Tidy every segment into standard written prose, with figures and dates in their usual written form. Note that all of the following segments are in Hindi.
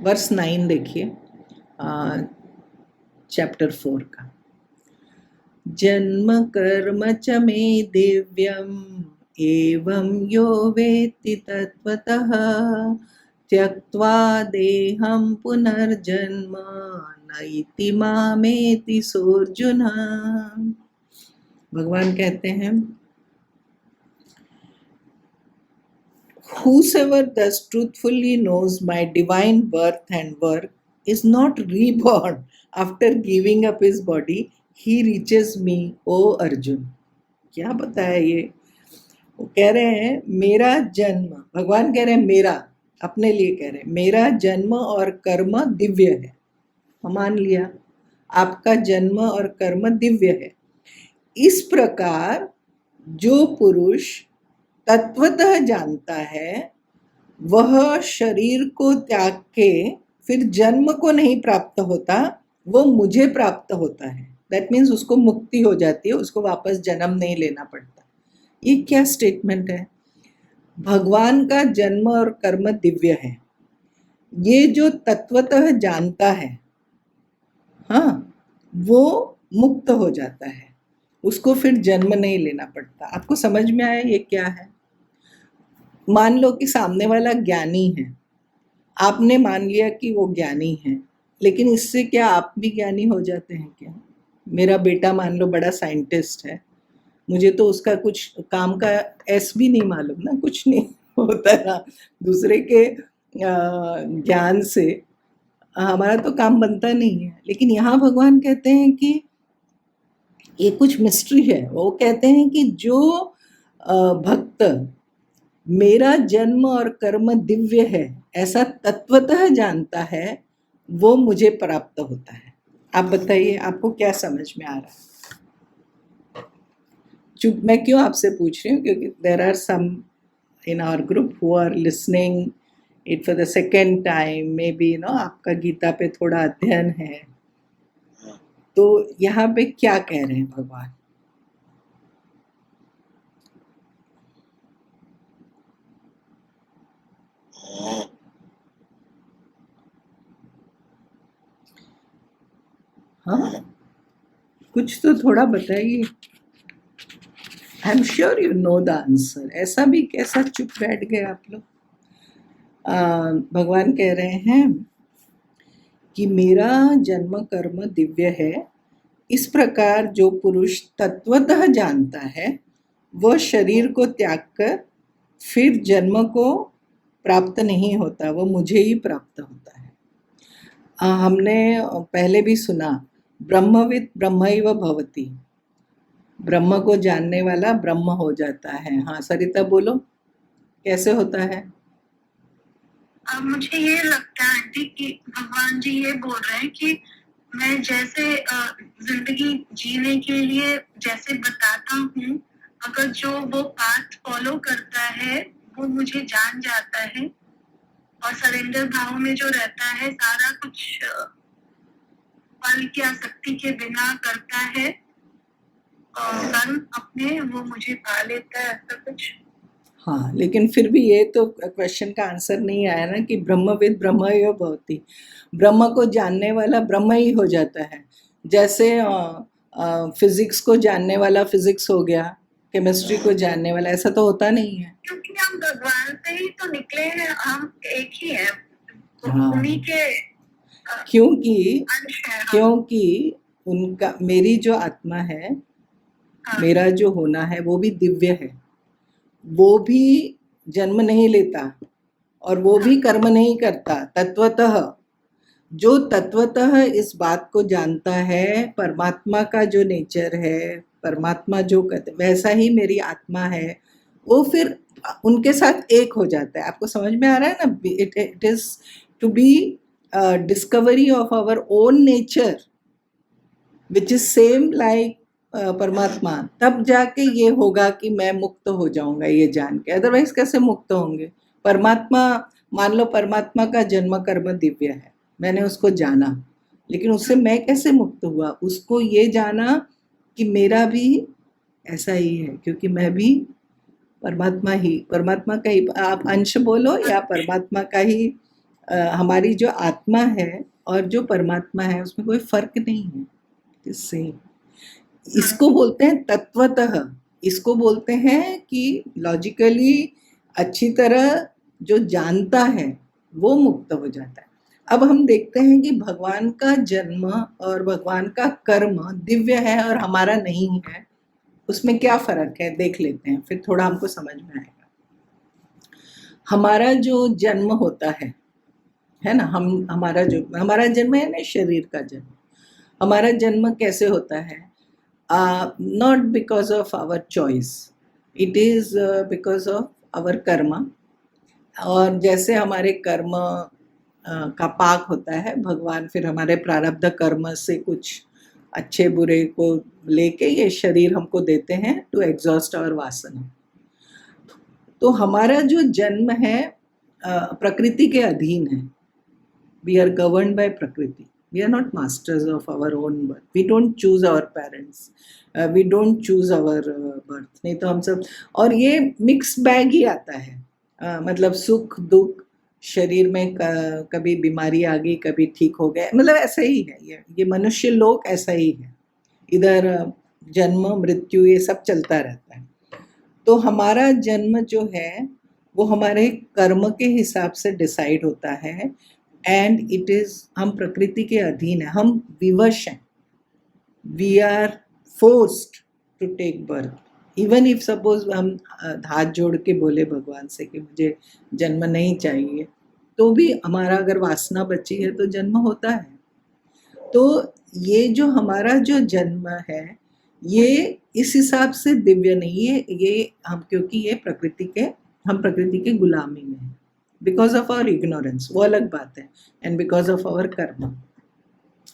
वर्स 9 देखिए, चैप्टर 4 का। जन्म कर्म च मे दिव्यम् एवं यो वेत्ति तत्त्वतः त्यक्त्वा देहं पुनर्जन्म नैति मामेति सोऽर्जुन। भगवान कहते हैं, whosoever thus truthfully knows my divine birth and work is not reborn after giving up his body, he reaches me, O Arjun. क्या बताया ये? वो कह रहे हैं मेरा जन्म, भगवान कह रहे हैं मेरा, अपने लिए कह रहे हैं मेरा जन्म और कर्म दिव्य है। हम मान लिया आपका जन्म और कर्म दिव्य है। इस प्रकार जो पुरुष तत्वतः जानता है वह शरीर को त्याग के फिर जन्म को नहीं प्राप्त होता, वो मुझे प्राप्त होता है। दैट मीन्स उसको मुक्ति हो जाती है, उसको वापस जन्म नहीं लेना पड़ता। ये क्या स्टेटमेंट है? भगवान का जन्म और कर्म दिव्य है। ये जो तत्वतः जानता है, हाँ, वो मुक्त हो जाता है, उसको फिर जन्म नहीं लेना पड़ता। आपको समझ में आया ये क्या है? मान लो कि सामने वाला ज्ञानी है, आपने मान लिया कि वो ज्ञानी है, लेकिन इससे क्या आप भी ज्ञानी हो जाते हैं क्या? मेरा बेटा मान लो बड़ा साइंटिस्ट है, मुझे तो उसका कुछ काम का एस भी नहीं मालूम ना, कुछ नहीं होता ना, दूसरे के ज्ञान से हमारा तो काम बनता नहीं है। लेकिन यहाँ भगवान कहते हैं कि ये कुछ मिस्ट्री है। वो कहते हैं कि जो भक्त मेरा जन्म और कर्म दिव्य है ऐसा तत्वतः जानता है, वो मुझे प्राप्त होता है। आप बताइए, आपको क्या समझ में आ रहा है? चूँकि मैं क्यों आपसे पूछ रही हूँ, क्योंकि there are some in our group who are listening it for the second time, maybe आपका गीता पे थोड़ा अध्ययन है, तो यहाँ पे क्या कह रहे हैं भगवान? हाँ, कुछ तो थोड़ा बताइए। I am sure you know the answer. ऐसा भी कैसा चुप बैठ गए आप लोग? भगवान कह रहे हैं कि मेरा जन्म कर्म दिव्य है। इस प्रकार जो पुरुष तत्वतः जानता है वह शरीर को त्याग कर फिर जन्म को प्राप्त नहीं होता, वह मुझे ही प्राप्त होता है। हमने पहले भी सुना, ब्रह्मविद ब्रह्मैव भवति, ब्रह्म को जानने वाला ब्रह्म हो जाता है। हाँ सरिता बोलो, कैसे होता है? अब मुझे ये लगता है आंटी कि भगवान जी ये बोल रहे हैं कि मैं जैसे जिंदगी जीने के लिए जैसे बताता हूँ, अगर जो वो पाथ फॉलो करता है वो मुझे जान जाता है और सरेंडर भाव में जो रहता है सारा कुछ फल की आसक्ति के बिना करता है और कर्म अपने वो मुझे पा लेता है, ऐसा कुछ। हाँ, लेकिन फिर भी ये तो क्वेश्चन का आंसर नहीं आया ना कि ब्रह्मविद ब्रह्मैव भवति, ब्रह्म को जानने वाला ब्रह्म ही हो जाता है। जैसे फिजिक्स को जानने वाला फिजिक्स हो गया, केमिस्ट्री को जानने वाला, ऐसा तो होता नहीं है। क्योंकि हम भगवान से ही तो निकले हैं, हम एक ही हैं, हाँ, उन्हीं के क्योंकि अंश हैं हम। क्योंकि उनका, मेरी जो आत्मा है, हाँ। मेरा जो होना है वो भी दिव्य है, वो भी जन्म नहीं लेता और वो भी कर्म नहीं करता। तत्वतः जो तत्वतः इस बात को जानता है, परमात्मा का जो नेचर है, परमात्मा जो कहते, वैसा ही मेरी आत्मा है, वो फिर उनके साथ एक हो जाता है। आपको समझ में आ रहा है ना? It is to be discovery of our own nature which is same like परमात्मा, तब जाके ये होगा कि मैं मुक्त हो जाऊंगा ये जान के। अदरवाइज कैसे मुक्त होंगे? परमात्मा, मान लो परमात्मा का जन्म कर्म दिव्य है, मैंने उसको जाना, लेकिन उससे मैं कैसे मुक्त हुआ? उसको ये जाना कि मेरा भी ऐसा ही है, क्योंकि मैं भी परमात्मा का ही, आप अंश बोलो या परमात्मा का ही हमारी जो आत्मा है और जो परमात्मा है उसमें कोई फर्क नहीं है, सेम। इसको बोलते हैं तत्वतः, इसको बोलते हैं कि लॉजिकली अच्छी तरह जो जानता है वो मुक्त हो जाता है। अब हम देखते हैं कि भगवान का जन्म और भगवान का कर्म दिव्य है और हमारा नहीं है, उसमें क्या फर्क है देख लेते हैं, फिर थोड़ा हमको समझ में आएगा। हमारा जो जन्म होता है ना, हमारा जन्म है ना, शरीर का जन्म। हमारा जन्म कैसे होता है? Not because of our choice, it is because of our karma. और जैसे हमारे कर्म का पाक होता है, भगवान फिर हमारे प्रारब्ध कर्म से कुछ अच्छे बुरे को लेके ये शरीर हमको देते हैं टू एग्जॉस्ट आवर वासना। तो हमारा जो जन्म है प्रकृति के अधीन है। We are governed by Prakriti. We are not masters of our own birth. We don't choose our parents. We don't choose our birth. नहीं तो हम सब, और ये मिक्स बैग ही आता है। मतलब सुख दुख, शरीर में कभी बीमारी आ गई, कभी ठीक हो गए, मतलब ऐसा ही है। ये मनुष्य लोक ऐसा ही है, इधर जन्म मृत्यु ये सब चलता रहता है। तो हमारा जन्म जो है वो हमारे कर्म के हिसाब से डिसाइड होता है, एंड इट इज़, हम प्रकृति के अधीन है, हम विवश हैं। We are forced to take birth. Even if suppose हम हाथ जोड़ के बोले भगवान से कि मुझे जन्म नहीं चाहिए, तो भी हमारा अगर वासना बची है तो जन्म होता है। तो ये जो हमारा जो जन्म है ये इस हिसाब से दिव्य नहीं है, ये हम, क्योंकि ये हम प्रकृति के गुलामी में हैं, बिकॉज ऑफ आवर इग्नोरेंस, वो अलग बात है, एंड बिकॉज ऑफ आवर कर्म।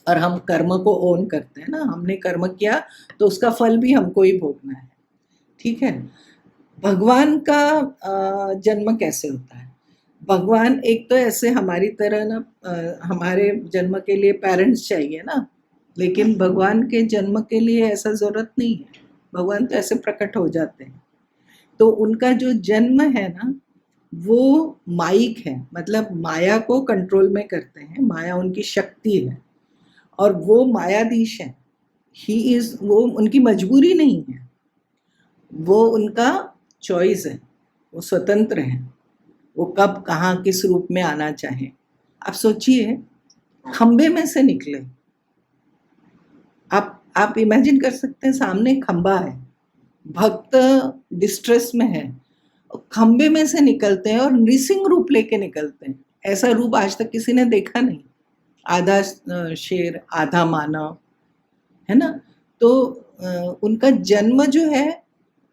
और हम कर्म को ओन करते हैं ना, हमने कर्म किया तो उसका फल भी हमको ही भोगना है, ठीक है। भगवान का जन्म कैसे होता है? भगवान एक तो ऐसे हमारी तरह ना, हमारे जन्म के लिए पेरेंट्स चाहिए ना, लेकिन भगवान के जन्म के लिए ऐसा ज़रूरत नहीं है। भगवान तो ऐसे प्रकट हो जाते हैं। तो उनका जो जन्म है ना वो माइक है, मतलब माया को कंट्रोल में करते हैं, माया उनकी शक्ति है और वो मायाधीश है। ही इज़, वो उनकी मजबूरी नहीं है, वो उनका चॉइस है, वो स्वतंत्र हैं, वो कब कहाँ किस रूप में आना चाहें। आप सोचिए, खंबे में से निकले, आप इमेजिन कर सकते हैं, सामने खंबा है, भक्त डिस्ट्रेस में है, खंबे में से निकलते हैं और नृसिंह रूप लेके निकलते हैं। ऐसा रूप आज तक किसी ने देखा नहीं, आधा शेर आधा मानव, है ना। तो उनका जन्म जो है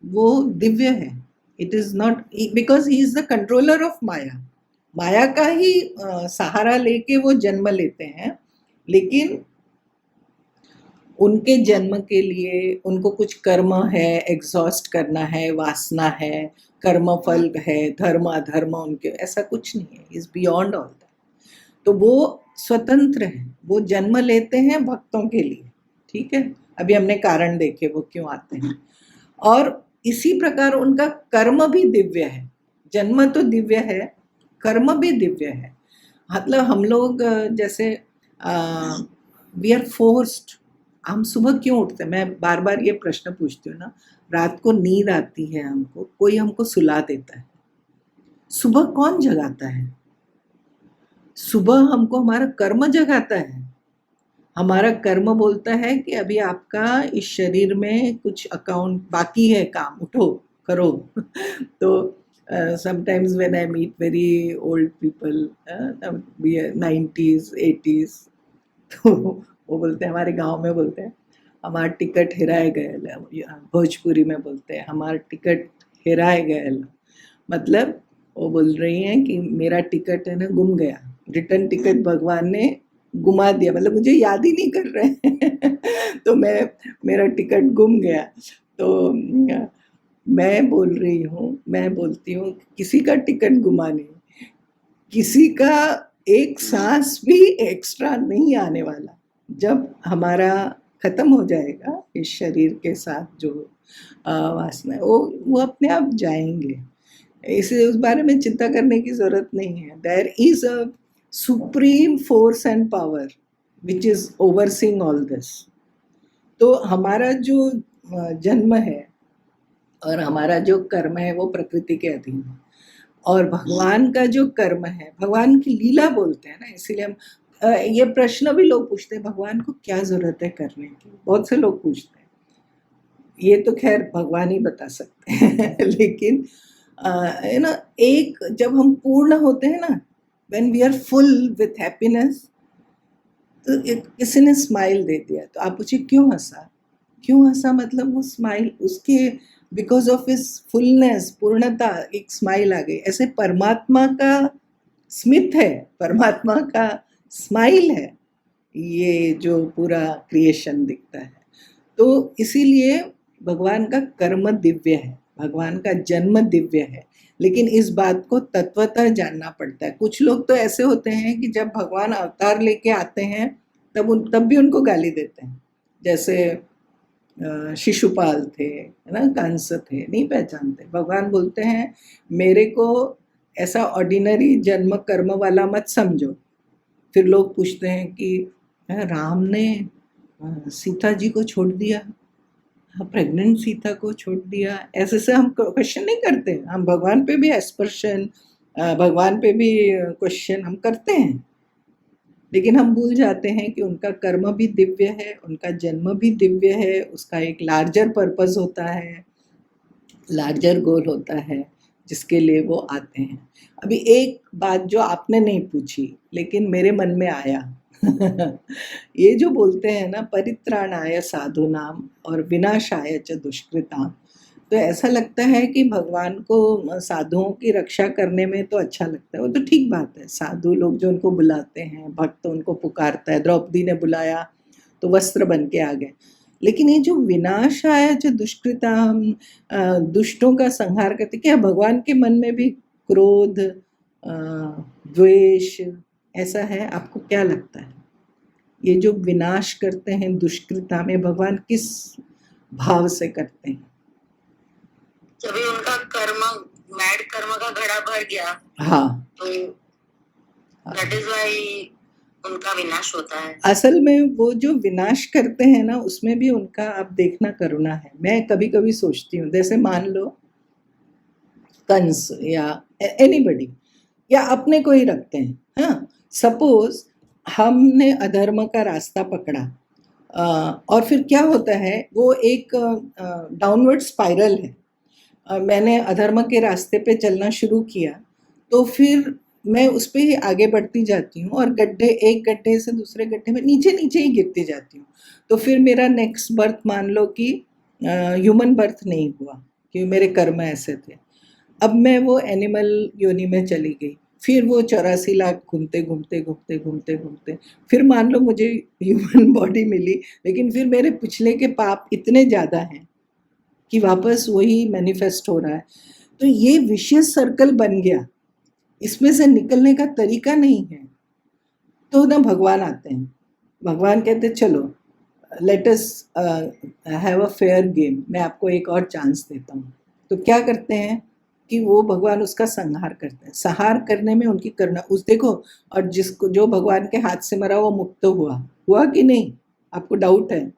वो दिव्य है। It is not because he is the controller of maya, माया का ही सहारा लेके वो जन्म लेते हैं, लेकिन उनके जन्म के लिए उनको कुछ कर्म है, एग्जॉस्ट करना है, वासना है, कर्म फल है, धर्म अधर्म उनके, ऐसा कुछ नहीं है, इज बियॉन्ड ऑल दैट। तो वो स्वतंत्र है, वो जन्म लेते हैं भक्तों के लिए, ठीक है। अभी हमने कारण देखे वो क्यों आते हैं। और इसी प्रकार उनका कर्म भी दिव्य है। जन्म तो दिव्य है, कर्म भी दिव्य है। मतलब हम लोग जैसे वी आर फोर्स्ड, हम सुबह क्यों उठते हैं? मैं बार बार ये प्रश्न पूछती हूँ ना, रात को नींद आती है हमको, कोई हमको सुला देता है, सुबह कौन जगाता है? सुबह हमको हमारा कर्म जगाता है। हमारा कर्म बोलता है कि अभी आपका इस शरीर में कुछ अकाउंट बाकी है, काम उठो करो। तो sometimes when I meet very old people, 90s 80s, तो वो बोलते हैं, हमारे गांव में बोलते हैं हमारा टिकट हेराए गए, भोजपुरी में बोलते हैं हमारा टिकट हेराए गए। मतलब वो बोल रही हैं कि मेरा टिकट है ना गुम गया, रिटर्न टिकट भगवान ने गुमा दिया, मतलब मुझे याद ही नहीं कर रहे हैं। तो मेरा टिकट गुम गया। तो मैं बोलती हूँ किसी का टिकट गुमा नहीं, किसी का एक सांस भी एक्स्ट्रा नहीं आने वाला। जब हमारा खत्म हो जाएगा इस शरीर के साथ जो वासना है, वो अपने आप जाएंगे, इसे उस बारे में चिंता करने की ज़रूरत नहीं है। There is a supreme force and power which is overseeing all this. तो हमारा जो जन्म है और हमारा जो कर्म है वो प्रकृति के अधीन है, और भगवान का जो कर्म है, भगवान की लीला बोलते हैं ना, इसीलिए हम ये प्रश्न भी लोग पूछते हैं, भगवान को क्या जरूरत है करने की, बहुत से लोग पूछते हैं। ये तो खैर भगवान ही बता सकते हैं लेकिन है ना, एक जब हम पूर्ण होते हैं ना, when we are full with happiness, तो किसी ने स्माइल दे दिया तो आप पूछिए क्यों हंसा, क्यों हंसा, मतलब वो स्माइल उसके बिकॉज ऑफ इस फुलनेस, पूर्णता, एक स्माइल आ गई। ऐसे परमात्मा का स्मित है, परमात्मा का स्माइल है ये जो पूरा क्रिएशन दिखता है। तो इसीलिए भगवान का कर्म दिव्य है, भगवान का जन्म दिव्य है, लेकिन इस बात को तत्वतः जानना पड़ता है। कुछ लोग तो ऐसे होते हैं कि जब भगवान अवतार लेके आते हैं तब भी उनको गाली देते हैं, जैसे शिशुपाल थे, है ना, कंस थे, नहीं पहचानते। भगवान बोलते हैं मेरे को ऐसा ऑर्डिनरी जन्म कर्म वाला मत समझो। फिर लोग पूछते हैं कि राम ने सीता जी को छोड़ दिया, प्रेग्नेंट सीता को छोड़ दिया, ऐसे से हम क्वेश्चन नहीं करते, हम भगवान पे भी एस्पर्शन, भगवान पे भी क्वेश्चन हम करते हैं, लेकिन हम भूल जाते हैं कि उनका कर्म भी दिव्य है, उनका जन्म भी दिव्य है, उसका एक लार्जर पर्पस होता है, लार्जर गोल होता है जिसके लिए वो आते हैं। अभी एक बात जो आपने नहीं पूछी लेकिन मेरे मन में आया ये जो बोलते हैं ना, परित्राणाय साधुनाम और विनाशाय च दुष्कृताम, तो ऐसा लगता है कि भगवान को साधुओं की रक्षा करने में तो अच्छा लगता है, वो तो ठीक बात है, साधु लोग जो उनको बुलाते हैं, भक्त उनको पुकारता है, द्रौपदी ने बुलाया तो वस्त्र बन के आ गए। लेकिन ये जो विनाशाय च दुष्कृताम, दुष्टों का संहार करते, क्या भगवान के मन में भी क्रोध, द्वेष ऐसा है? आपको क्या लगता है ये जो विनाश करते हैं दुष्कृता में, भगवान किस भाव से करते हैं? जब उनका कर्म, मैड कर्म का घड़ा भर गया, हाँ, तो दैट इज व्हाई उनका विनाश होता है। असल में वो जो विनाश करते हैं ना, उसमें भी उनका आप देखना करुणा है। मैं कभी कभी सोचती हूँ, जैसे मान लो कंस या एनीबडी, या अपने को ही रखते हैं, हाँ, सपोज हमने अधर्म का रास्ता पकड़ा, और फिर क्या होता है, वो एक डाउनवर्ड स्पाइरल है। मैंने अधर्म के रास्ते पे चलना शुरू किया तो फिर मैं उस पर ही आगे बढ़ती जाती हूँ, और गड्ढे, एक गड्ढे से दूसरे गड्ढे में नीचे नीचे ही गिरती जाती हूँ। तो फिर मेरा नेक्स्ट बर्थ मान लो कि ह्यूमन बर्थ नहीं हुआ, क्योंकि मेरे कर्म ऐसे थे। अब मैं वो एनिमल योनि में चली गई, फिर वो 84 लाख घूमते घूमते घूमते घूमते घूमते फिर मान लो मुझे ह्यूमन बॉडी मिली, लेकिन फिर मेरे पिछले के पाप इतने ज़्यादा हैं कि वापस वही मैनिफेस्ट हो रहा है। तो ये विशियस सर्कल बन गया, इसमें से निकलने का तरीका नहीं है। तो ना भगवान आते हैं, भगवान कहते चलो let us have a fair game, मैं आपको एक और चांस देता हूँ। तो क्या करते हैं कि वो भगवान उसका संहार करते हैं। संहार करने में उनकी करुणा, उस देखो, और जिसको जो भगवान के हाथ से मरा वो मुक्त हुआ कि नहीं? आपको डाउट है?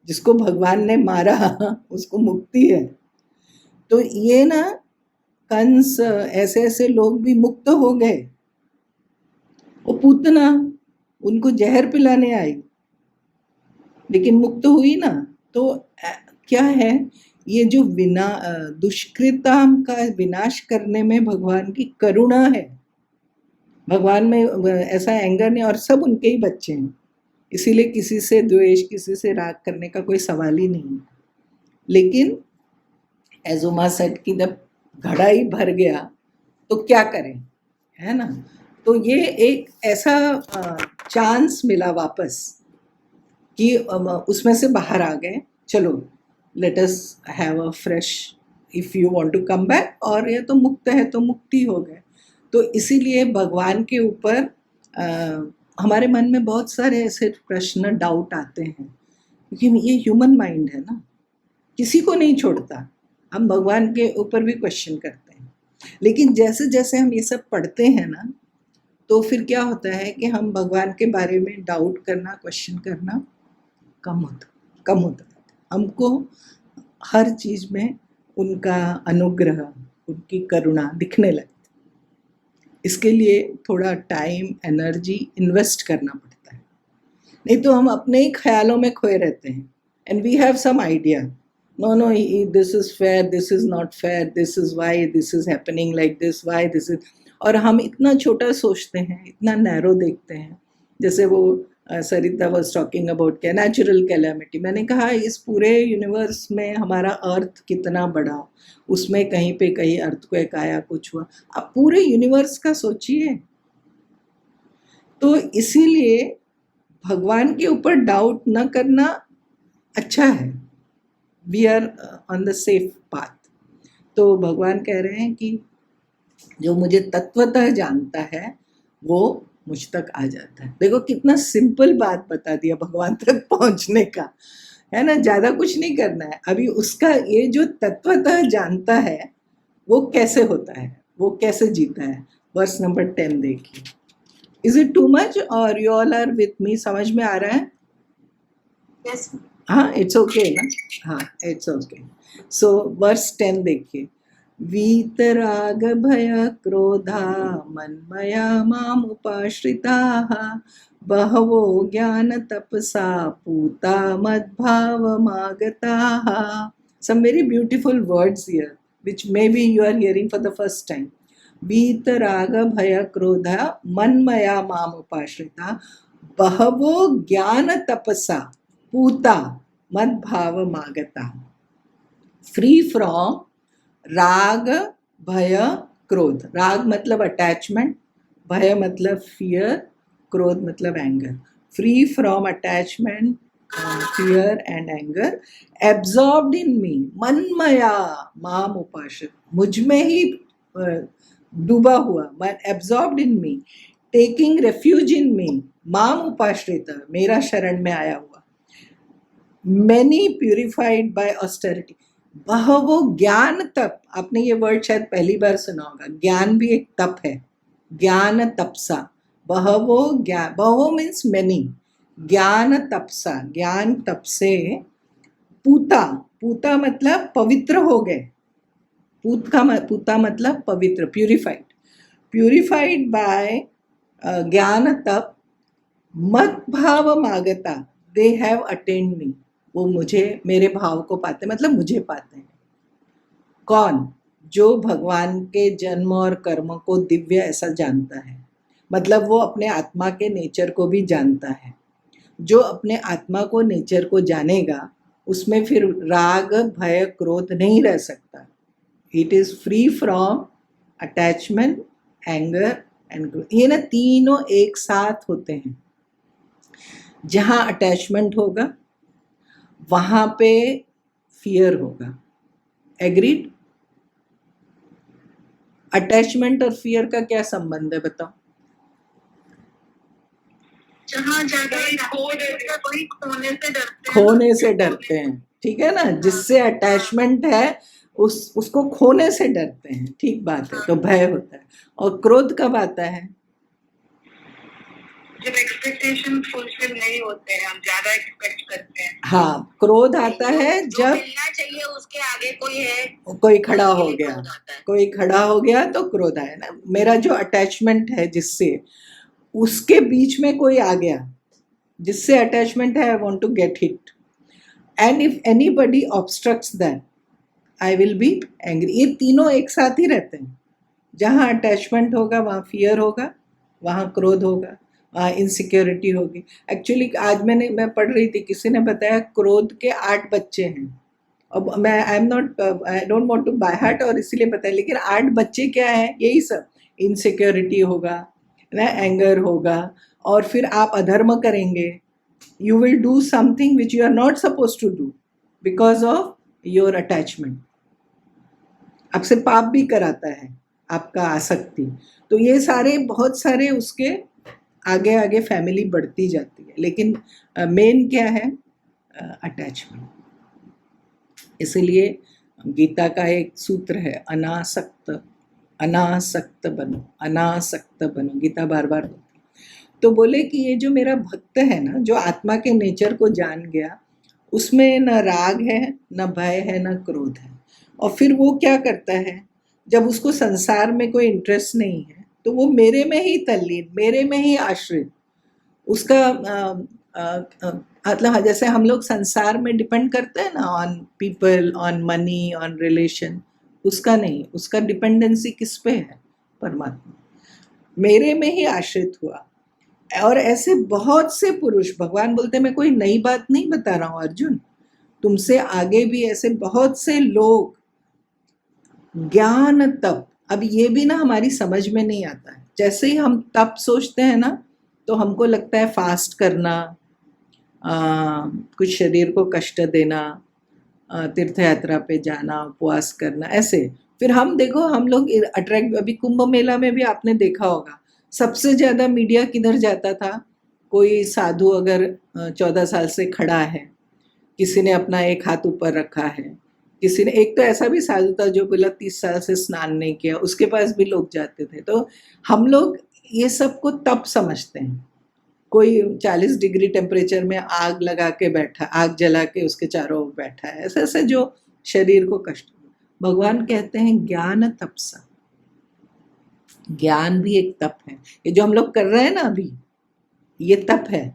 जिसको भगवान ने मारा उसको मुक्ति है। तो ये ना कंस, ऐसे ऐसे लोग भी मुक्त हो गए। वो पूतना उनको जहर पिलाने आई लेकिन मुक्त हुई ना। तो क्या है, ये जो दुष्कृताम का विनाश करने में भगवान की करुणा है, भगवान में ऐसा एंगर नहीं, और सब उनके ही बच्चे हैं, इसीलिए किसी से द्वेष, किसी से राग करने का कोई सवाल ही नहीं है। लेकिन एज उमा सेड कि जब घड़ा ही भर गया तो क्या करें, है ना? तो ये एक ऐसा चांस मिला वापस कि उसमें से बाहर आ गए। चलो let us have a fresh, if you want to come back, और ये तो मुक्त है तो मुक्ति हो गए। तो इसीलिए भगवान के ऊपर हमारे मन में बहुत सारे ऐसे प्रश्न, डाउट आते हैं, क्योंकि ये ह्यूमन माइंड है ना, किसी को नहीं छोड़ता। हम भगवान के ऊपर भी क्वेश्चन करते हैं, लेकिन जैसे जैसे हम ये सब पढ़ते हैं ना, तो फिर क्या होता है कि हम भगवान के बारे में डाउट करना, क्वेश्चन करना कम होता है। हमको हर चीज़ में उनका अनुग्रह, उनकी करुणा दिखने लगती। इसके लिए थोड़ा टाइम, एनर्जी इन्वेस्ट करना पड़ता है, नहीं तो हम अपने ही ख्यालों में खोए रहते हैं। And we have some idea, no, this is fair, this is not fair, this is why this is happening like this, why this is, और हम इतना छोटा सोचते हैं, इतना नैरो देखते हैं। जैसे वो सरिता वॉज टॉकिंग अबाउट क्या नेचुरल कैलामिटी, मैंने कहा इस पूरे यूनिवर्स में हमारा अर्थ कितना बड़ा, उसमें कहीं पे कहीं अर्थक्वेक आया, कुछ हुआ, आप पूरे यूनिवर्स का सोचिए। तो इसीलिए भगवान के ऊपर डाउट न करना अच्छा है, we are on the safe path. तो भगवान कह रहे हैं कि जो मुझे तत्वतः जानता है वो मुझ तक आ जाता है। देखो कितना सिंपल बात बता दिया भगवान तक पहुंचने का, है ना, ज़्यादा कुछ नहीं करना है। अभी उसका ये जो तत्वतः जानता है वो कैसे होता है, वो कैसे जीता है। वर्स नंबर 10 देखिए। इज इट टू मच और you all are with me? समझ में आ रहा है? यस हाँ, इट्स ओके ना? हाँ, इट्स ओके। सो वर्स 10 देखिए। वीतराग भय क्रोधा मन्मया मामुपाश्रिताः बहवो ज्ञान तपसा पूता मद्भावमागताः। Some very beautiful words here, which maybe you are hearing for the first time. वीतराग भय क्रोधा मन्मया मामुपाश्रिता बहवो ज्ञान तपसा पूता मद्भावमागता। फ्री फ्रॉम राग भय क्रोध। राग मतलब अटैचमेंट, भय मतलब फियर, क्रोध मतलब anger. Free from attachment, fear and anger, absorbed in me, मनमया माम उपाश्रित, मुझ में ही डूबा हुआ, absorbed in me, taking refuge in me, माम उपाश्रित, मेरा शरण में आया हुआ। Many purified by austerity. बहवो ज्ञान तप, आपने ये वर्ड शायद पहली बार सुना होगा, ज्ञान भी एक तप है, ज्ञान तपसा। बहवो ज्ञान, बहवो मीन्स मैनी, ज्ञान तपसा, ज्ञान तप से पूता, पूता मतलब पवित्र हो गए, पूता मतलब पवित्र, प्यूरिफाइड, प्यूरिफाइड बाय ज्ञान तप, मत भाव मागता, दे हैव अटेन्ड मी, वो मुझे, मेरे भाव को पाते, मतलब मुझे पाते हैं। कौन? जो भगवान के जन्म और कर्म को दिव्य ऐसा जानता है, मतलब वो अपने आत्मा के नेचर को भी जानता है। जो अपने आत्मा को, नेचर को जानेगा, उसमें फिर राग भय क्रोध नहीं रह सकता। It is free from attachment, anger and क्रोध। ये ना तीनों एक साथ होते हैं। जहाँ अटैचमेंट होगा वहाँ पे फियर होगा। एग्रीड? अटैचमेंट और फियर का क्या संबंध है बताओ? जहाँ ज्यादा कोई खोने से डरते हैं, खोने से डरते हैं, ठीक है ना। जिससे अटैचमेंट है उसको खोने से डरते हैं, ठीक बात है। तो भय होता है। और क्रोध कब आता है? जब एक्सपेक्टेशन फुलफिल नहीं होते हैं, हम ज्यादा एक्सपेक्ट करते हैं। हाँ, क्रोध आता है जो जब मिलना चाहिए उसके आगे कोई है, कोई खड़ा हो उसके लिए गया, क्रोध आता है। कोई खड़ा हो गया तो क्रोध आया ना। मेरा जो अटैचमेंट है जिससे, उसके बीच में कोई आ गया, जिससे अटैचमेंट है, I want to get hit, and if anybody obstructs that, I will be angry. ये तीनों एक साथ ही रहते हैं। जहाँ अटैचमेंट होगा वहाँ फियर होगा, वहाँ क्रोध होगा, वहाँ इनसिक्योरिटी होगी। एक्चुअली आज मैं पढ़ रही थी, किसी ने बताया क्रोध के 8 बच्चे हैं। अब मैं I don't want to by heart और इसीलिए बताया, लेकिन 8 बच्चे क्या है, यही सब, इनसिक्योरिटी होगा ना, एंगर होगा, और फिर आप अधर्म करेंगे, you will do something which you are not suppose to do because of your attachment. आपसे पाप भी कराता है आपका आसक्ति। तो ये सारे, बहुत सारे उसके आगे आगे फैमिली बढ़ती जाती है, लेकिन मेन क्या है? अटैचमेंट। इसलिए गीता का एक सूत्र है, अनासक्त अनासक्त बनो, अनासक्त बनो, गीता बार बार बोलती है। तो बोले कि ये जो मेरा भक्त है ना, जो आत्मा के नेचर को जान गया, उसमें न राग है, न भय है, न क्रोध है। और फिर वो क्या करता है, जब उसको संसार में कोई इंटरेस्ट नहीं है, तो वो मेरे में ही तल्लीन, मेरे में ही आश्रित, उसका मतलब जैसे हम लोग संसार में डिपेंड करते हैं ना on people, on money, on relation, उसका नहीं, उसका डिपेंडेंसी किस पे है, परमात्मा, मेरे में ही आश्रित हुआ। और ऐसे बहुत से पुरुष, भगवान बोलते हैं मैं कोई नई बात नहीं बता रहा हूँ अर्जुन, तुमसे आगे भी ऐसे बहुत से लोग ज्ञान तप, अब ये भी ना हमारी समझ में नहीं आता है। जैसे ही हम तप सोचते हैं ना, तो हमको लगता है फास्ट करना, कुछ शरीर को कष्ट देना, तीर्थ यात्रा पे जाना, उपवास करना, ऐसे। फिर हम देखो, हम लोग अट्रैक्ट, अभी कुंभ मेला में भी आपने देखा होगा, सबसे ज़्यादा मीडिया किधर जाता था, कोई साधु अगर 14 साल से खड़ा है, किसी ने अपना एक हाथ ऊपर रखा है, किसी ने, एक तो ऐसा भी साधु था जो बोला 30 साल से स्नान नहीं किया, उसके पास भी लोग जाते थे। तो हम लोग ये सबको तप समझते हैं। कोई 40 डिग्री टेम्परेचर में आग लगा के बैठा, आग जला के उसके चारों ओर बैठा है, ऐसे ऐसे जो शरीर को कष्ट। भगवान कहते हैं ज्ञान तपसा, ज्ञान भी एक तप है। ये जो हम लोग कर रहे हैं ना अभी, ये तप है।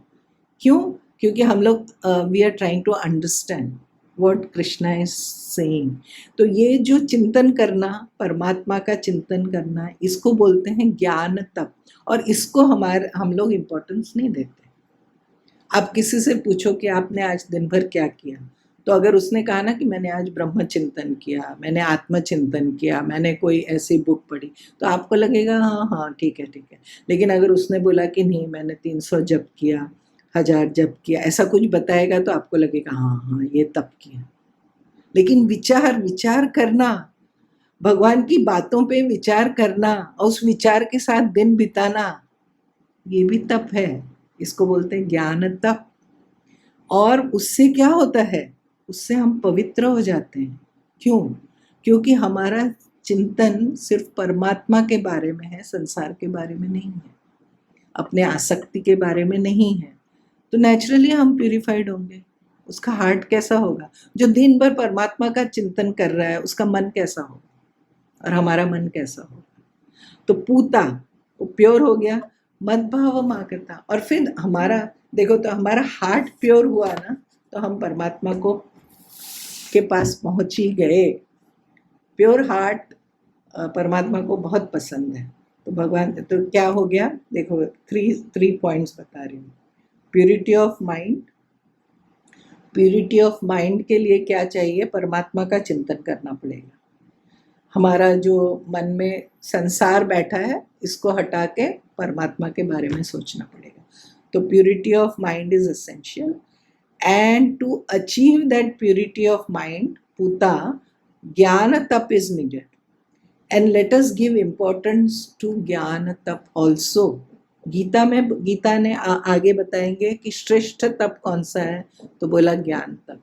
क्यों? क्योंकि हम लोग we are trying to understand what Krishna is saying. तो ये जो चिंतन करना, परमात्मा का चिंतन करना, इसको बोलते हैं ज्ञान तप। और इसको हम लोग इम्पोर्टेंस नहीं देते। आप किसी से पूछो कि आपने आज दिन भर क्या किया, तो अगर उसने कहा ना कि मैंने आज ब्रह्म चिंतन किया, मैंने आत्मचिंतन किया, मैंने कोई ऐसी बुक पढ़ी, तो आपको लगेगा हाँ हाँ ठीक है ठीक है। लेकिन अगर उसने बोला कि नहीं मैंने 300 जप किया, 1000 जप किया, ऐसा कुछ बताएगा, तो आपको लगेगा हाँ हाँ ये तप किया। लेकिन विचार करना, भगवान की बातों पे विचार करना और उस विचार के साथ दिन बिताना, ये भी तप है। इसको बोलते हैं ज्ञान तप। और उससे क्या होता है, उससे हम पवित्र हो जाते हैं। क्यों? क्योंकि हमारा चिंतन सिर्फ परमात्मा के बारे में है, संसार के बारे में नहीं है, अपने आसक्ति के बारे में नहीं है। तो नेचुरली हम प्यूरिफाइड होंगे। उसका हार्ट कैसा होगा? जो दिन भर परमात्मा का चिंतन कर रहा है, उसका मन कैसा होगा और हमारा मन कैसा होगा? तो पूता वो प्योर हो गया, मदभाव मागता। और फिर हमारा देखो, तो हमारा हार्ट प्योर हुआ ना, तो हम परमात्मा को के पास पहुंच ही गए। प्योर हार्ट परमात्मा को बहुत पसंद है। तो भगवान, तो क्या हो गया देखो, थ्री पॉइंट्स बता रही हूँ। Purity of mind, purity of mind के लिए क्या चाहिए? परमात्मा का चिंतन करना पड़ेगा। हमारा जो मन में संसार बैठा है, इसको हटा के परमात्मा के बारे में सोचना पड़ेगा। तो purity of mind is essential. And to achieve that purity of mind, पूता, ज्ञान तप is needed. And let us give importance to ज्ञान तप ऑल्सो। गीता ने आगे बताएंगे कि श्रेष्ठ तप कौन सा है, तो बोला ज्ञान तप।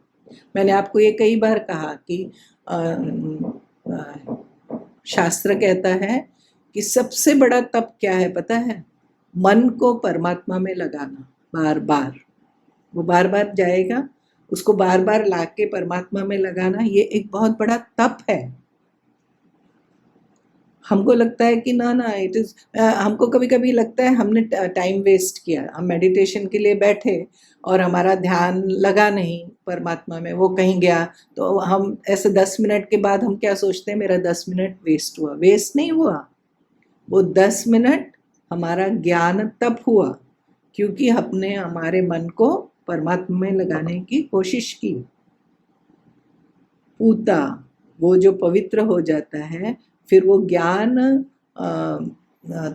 मैंने आपको ये कई बार कहा कि शास्त्र कहता है कि सबसे बड़ा तप क्या है पता है? मन को परमात्मा में लगाना, बार बार। वो बार बार जाएगा, उसको बार बार लाके परमात्मा में लगाना, ये एक बहुत बड़ा तप है। हमको लगता है कि ना इट इज, हमको कभी कभी लगता है हमने टाइम वेस्ट किया। हम मेडिटेशन के लिए बैठे और हमारा ध्यान लगा नहीं परमात्मा में, वो कहीं गया। तो हम ऐसे 10 मिनट के बाद हम क्या सोचते हैं, मेरा 10 मिनट वेस्ट हुआ। वेस्ट नहीं हुआ, वो 10 मिनट हमारा ज्ञान तप हुआ, क्योंकि हमने हमारे मन को परमात्मा में लगाने की कोशिश की। पूता, वो जो पवित्र हो जाता है, फिर वो ज्ञान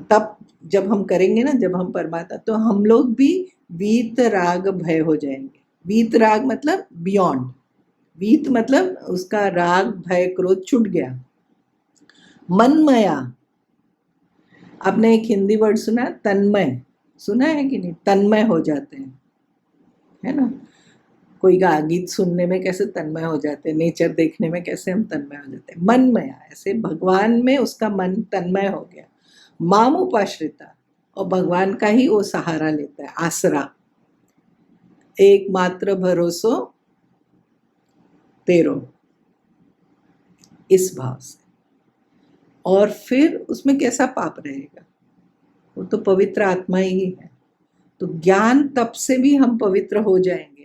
तप जब हम करेंगे ना, जब हम परमात्मा, तो हम लोग भी वीत राग भय हो जाएंगे। वीत राग मतलब बियॉन्ड, वीत मतलब उसका राग भय क्रोध छूट गया। मनमया, आपने एक हिंदी वर्ड सुना तन्मय, सुना है कि नहीं? तन्मय हो जाते हैं, है ना? कोई गीत सुनने में कैसे तन्मय हो जाते हैं, नेचर देखने में कैसे हम तन्मय हो जाते हैं, मन में ऐसे भगवान में उसका मन तन्मय हो गया। माम उपाश्रिता, और भगवान का ही वो सहारा लेता है, आसरा, एकमात्र भरोसो तेरो, इस भाव से। और फिर उसमें कैसा पाप रहेगा, वो तो पवित्र आत्मा ही है। तो ज्ञान तप से भी हम पवित्र हो जाएंगे